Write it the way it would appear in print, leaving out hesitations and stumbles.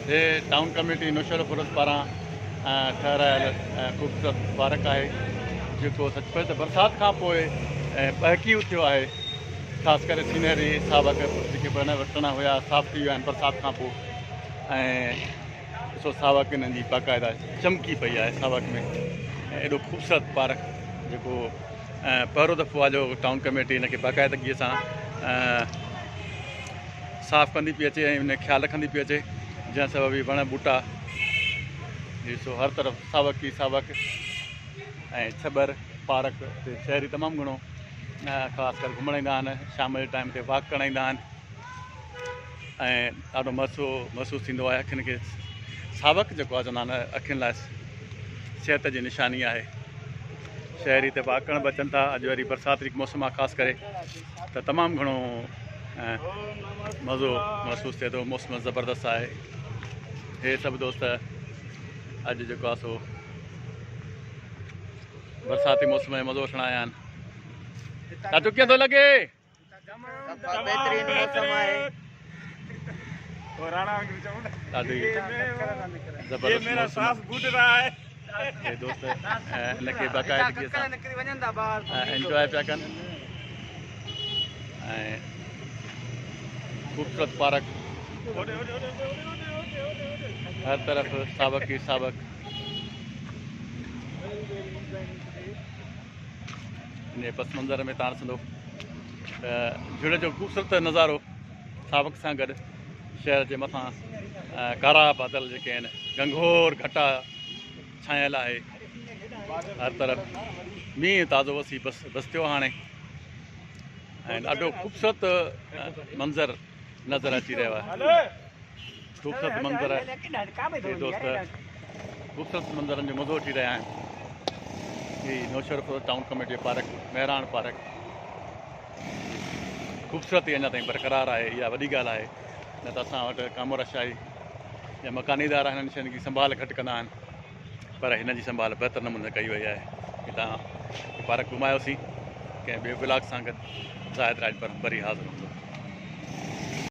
ये town community Nowshahr फुरस पारां ठहरायल ख़ूबसूरत पार्क है जो सचपच बरसात का बहकी थियो है। ख़ास कर सीनरी सावक जेके वटणा हुआ साफ़ थी विया बरसात का ॾिसो सावक इन जी बाक़ायदा चमकी पई है सावक में। एडो ख़ूबसूरत पार्क जो पहिरों दफ़ो आहे जो टाउन कम्युनिटी इनके बाक़ायदगी से साफ़ कंदी पई अचे इन ख्याल रखंदी पई अचे जैं सबब वण बूटा ॾिसो हर तरफ़ सावक ही सावक छबर पार्क ते शहरी तमाम घणो ख़ास कर घुमण ईंदा आहिनि शाम जे टाइम ते वॉक करण ईंदा आहिनि ॾाढो मज़ो महसूस थींदो आहे अखियुनि खे। सावक जेको आहे चवंदा आहिनि अखियुनि लाइ सेहत जी निशानी आहे। शहरी ते वॉक करण बि अचनि था। अॼु वरी बरसाति जी मौसम आहे ख़ासि करे त तमामु घणो मज़ो महसूस थिए थो। मौसम ज़बरदस्त आहे। हे सभु दोस्त अॼु जेको आहे सो बरसाती मौसम में मज़ो वठण आया आहिनि। ताजो कीअं थो लॻे? ॾाढी ज़बरदस्त हे दोस्त इनखे बाक़ायदगी सां एंजॉय पिया कनि। ऐं ख़ूबसूरत पार्क हर तरफ सावक ही सावक। इन पस मंज़र में तव्हां ॾिसंदो झुड़ जो ख़ूबसूरत नज़ारो सावक सां गॾु शहर जे मथां कारा बादल जेके आहिनि घंघोर घटा छायल आहे। हर तरफ़ मींहुं ताज़ो वसी बस थियो हाणे ऐं ॾाढो ख़ूबसूरत मंज़र नज़र अची रहियो आहे। ख़ूबसूरत मंज़र दोस्त ख़ूबसूरत मंज़रनि जो मज़ो वठी रहिया आहिनि। ही Nowshahr town community park Mehran park ख़ूबसूरती अञा ताईं बरक़रार आहे। इहा वॾी ॻाल्हि आहे न त असां वटि कामोरशाही या मकानीदार हिननि शयुनि जी संभाल घटि कंदा आहिनि पर हिन जी संभाल बहितर नमूने कई वई आहे। हितां पार्क घुमायोसीं कंहिं ॿिए ब्लॉग सां गॾु ज़ाहिद राजपर वरी हाज़िर हूंदो।